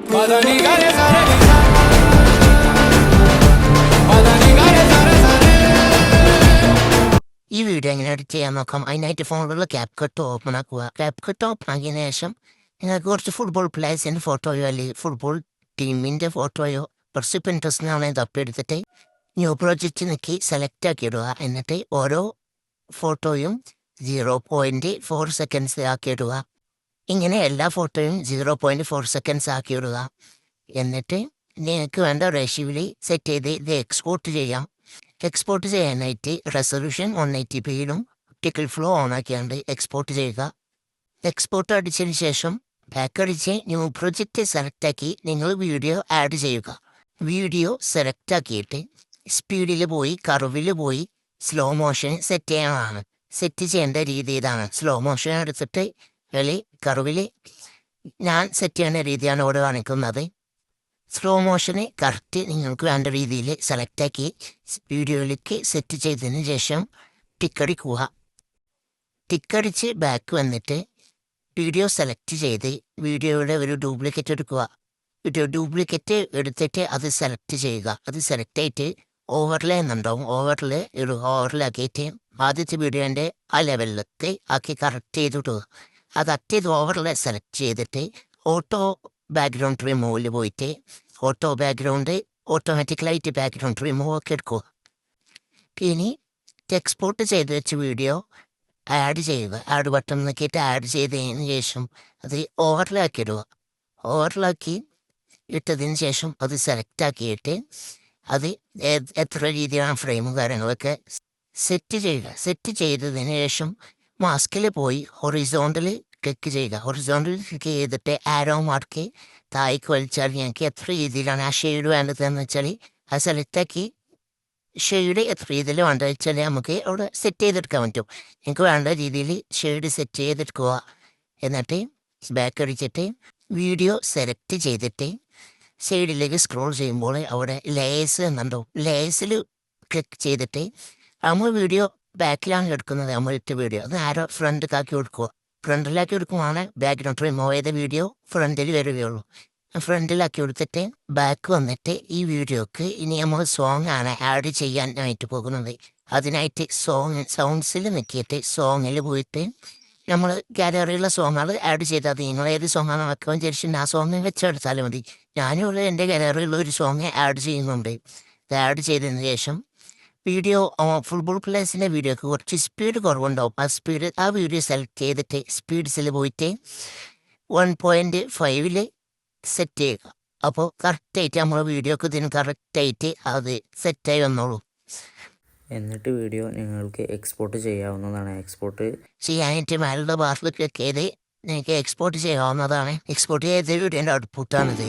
ഈ വീഡിയോ എങ്ങനെ എഡിറ്റ് ചെയ്യാൻ നോക്കാം. അതിനായിട്ട് ഫോണിലുള്ള ക്യാപ്കട്ട് ഓപ്പൺ ആക്കുക. ക്യാപ്കട്ട് ഓപ്പൺ ആക്കിയതിനു ശേഷം നിങ്ങൾക്ക് കുറച്ച് ഫുട്ബോൾ പ്ലേയേഴ്സിൻ്റെ ഫോട്ടോയോ അല്ലെങ്കിൽ ഫുട്ബോൾ ടീമിൻ്റെ ഫോട്ടോയോ കുറച്ച് പിൻട്രസ്റ്റിനാണ് തപ്പിയെടുത്തിട്ട് ന്യൂ പ്രോജക്റ്റ് നോക്കി സെലക്ട് ആക്കി ഇടുക. എന്നിട്ട് ഓരോ ഫോട്ടോയും 0.4 സെക്കൻഡ്സ് ആക്കി ഇടുക. ഇങ്ങനെ എല്ലാ ഫോട്ടോയും 0.4 സെക്കൻഡ്സ് ആക്കി ഇടുക. എന്നിട്ട് നിങ്ങൾക്ക് വേണ്ട റേഷ്യോയിൽ സെറ്റ് ചെയ്ത് ഇത് എക്സ്പോർട്ട് ചെയ്യാം. എക്സ്പോർട്ട് ചെയ്യാനായിട്ട് റെസൊല്യൂഷൻ 180pയിലും ഒപ്റ്റിക്കൽ ഫ്ലോ ഓണാക്കിയാണ്ട് എക്സ്പോർട്ട് ചെയ്യുക. എക്സ്പോർട്ട് അടിച്ചതിന് ശേഷം ബാക്ക് അടിച്ച് ന്യൂ പ്രൊജക്റ്റ് സെലക്ട് ആക്കി നിങ്ങൾ വീഡിയോ ആഡ് ചെയ്യുക. വീഡിയോ സെലക്ട് ആക്കിയിട്ട് സ്പീഡിൽ പോയി കർവിൽ പോയി സ്ലോ മോഷൻ സെറ്റ് ചെയ്യാനാണ്. സെറ്റ് ചെയ്യേണ്ട രീതി ഇതാണ്. സ്ലോ മോഷൻ എടുത്തിട്ട് കർവിൽ ഞാൻ സെറ്റ് ചെയ്യുന്ന രീതിയാണ് ഇവിടെ കാണിക്കുന്നത്. സ്ലോ മോഷന് കറക്റ്റ് നിങ്ങൾക്ക് വേണ്ട രീതിയിൽ സെലക്റ്റാക്കി വീഡിയോയിലേക്ക് സെറ്റ് ചെയ്തതിന് ശേഷം ടിക്കടിക്കുക. ടിക്കടിച്ച് ബാക്ക് വന്നിട്ട് വീഡിയോ സെലക്ട് ചെയ്ത് വീഡിയോയുടെ ഒരു ഡ്യൂപ്ലിക്കേറ്റ് എടുക്കുക. ഡ്യൂപ്ലിക്കേറ്റ് എടുത്തിട്ട് അത് സെലക്ട് ചെയ്യുക. അത് സെലക്ട് ആയിട്ട് ഓവർലേ എന്നുണ്ടാവും. ഓവർലാക്കിയിട്ട് ആദ്യത്തെ വീഡിയോൻ്റെ ആ ലെവലിലേക്ക് ആക്കി കറക്റ്റ് ചെയ്തിട്ടുക. അത് അറ്റേത് ഓവർലേ സെലക്ട് ചെയ്തിട്ട് ഓട്ടോ ബാക്ക്ഗ്രൗണ്ട് റിമൂവിൽ പോയിട്ട് ഓട്ടോ ബാക്ക്ഗ്രൗണ്ട് ഓട്ടോമാറ്റിക്കലായിട്ട് ബാക്ക്ഗ്രൗണ്ട് റിമൂവ് ഒക്കെ എടുക്കുക. ഇനി എക്സ്പോർട്ട് ചെയ്ത് വെച്ച വീഡിയോ ആഡ് ചെയ്യുക. ആഡ് ബട്ടൺ നോക്കിയിട്ട് ആഡ് ചെയ്തതിന് ശേഷം അത് ഓവർലാക്കി ഇടുക. ഓവർലാക്കി ഇട്ടതിന് ശേഷം അത് സെലക്ട് ആക്കിയിട്ട് അത് എത്ര രീതിയിലാണ് ഫ്രെയിമും കാര്യങ്ങളൊക്കെ സെറ്റ് ചെയ്യുക. സെറ്റ് ചെയ്തതിന് ശേഷം മാസ്കിൽ പോയി ഹൊറിസോണ്ടൽ ക്ലിക്ക് ചെയ്യുക. ഹൊറിസോണ്ടൽ ക്ലിക്ക് ചെയ്തിട്ട് ആരോ മാർക്ക് താഴേക്ക് വലിച്ചാൽ ഞങ്ങൾക്ക് എത്ര രീതിയിലാണ് ആ ഷെയ്ഡ് വേണ്ടതെന്ന് വെച്ചാൽ അത് സെലക്റ്റാക്കി ഷെയ്ഡ് എത്ര രീതിയിൽ വേണ്ടത് വെച്ചാൽ നമുക്ക് അവിടെ സെറ്റ് ചെയ്തെടുക്കാൻ പറ്റും. നിങ്ങൾക്ക് വേണ്ട രീതിയിൽ ഷെയ്ഡ് സെറ്റ് ചെയ്തെടുക്കുക. എന്നിട്ട് ബാക്ക് അടിച്ചിട്ട് വീഡിയോ സെലക്ട് ചെയ്തിട്ട് സൈഡിലേക്ക് സ്ക്രോൾ ചെയ്യുമ്പോൾ അവിടെ ലേയേഴ്സ് എന്നുണ്ടാവും. ലേയേഴ്സിൽ ക്ലിക്ക് ചെയ്തിട്ട് നമ്മൾ വീഡിയോ ബാക്കിലാണ് എടുക്കുന്നത്. നമ്മൾ ഇട്ട വീഡിയോ അത് ആരോ ഫ്രണ്ടിലാക്കി കൊടുക്കുക. ഫ്രണ്ടിലാക്കി കൊടുക്കുവാണ് ബാക്ക്ഗ്രൗണ്ട് റിമൂവ് ചെയ്ത വീഡിയോ ഫ്രണ്ടിൽ വരികയുള്ളൂ. ഫ്രണ്ടിലാക്കി കൊടുത്തിട്ട് ബാക്ക് വന്നിട്ട് ഈ വീഡിയോക്ക് ഇനി നമ്മൾ സോങ് ആണ് ആഡ് ചെയ്യാനായിട്ട് പോകുന്നത്. അതിനായിട്ട് സൗണ്ട്സിൽ നിൽക്കിയിട്ട് സോങ്ങിൽ പോയിട്ട് നമ്മൾ ഗാലറിയിലുള്ള സോങ്ങുകൾ ആഡ് ചെയ്താൽ മതി. നിങ്ങൾ ഏത് സോങ്ങാണ് വെക്കാൻ വിചാരിച്ചിട്ട് ആ സോങ് വെച്ചെടുത്താലും മതി. ഞാനിവിടെ എൻ്റെ ഗാലറിയിലുള്ള ഒരു സോങ് ആഡ് ചെയ്യുന്നുണ്ട്. ഇത് ആഡ് ചെയ്തതിന് ശേഷം വീഡിയോ ഫുട്ബോൾ പ്ലേയേഴ്സിൻ്റെ വീഡിയോക്ക് കുറച്ച് സ്പീഡ് കുറവുണ്ടാവും. ആ വീഡിയോ സെലക്ട് ചെയ്തിട്ട് സ്പീഡ്സിൽ പോയിട്ട് 1.5 സെറ്റ് ചെയ്യുക. അപ്പോൾ കറക്റ്റായിട്ട് നമ്മൾ വീഡിയോക്ക് ഇതിന് കറക്റ്റായിട്ട് അത് സെറ്റായി വന്നോളൂ. എന്നിട്ട് വീഡിയോ നിങ്ങൾക്ക് എക്സ്പോർട്ട് ചെയ്യാവുന്നതാണ്. എക്സ്പോർട്ട് ചെയ്യാനായിട്ട് മേലുള്ള ബാറിൽ ക്ലിക്ക് ചെയ്ത് നിങ്ങൾക്ക് എക്സ്പോർട്ട് ചെയ്യാവുന്നതാണ്. എക്സ്പോർട്ട് ചെയ്ത വീഡിയോൻ്റെ ഔട്ട്പുട്ടാണിത്.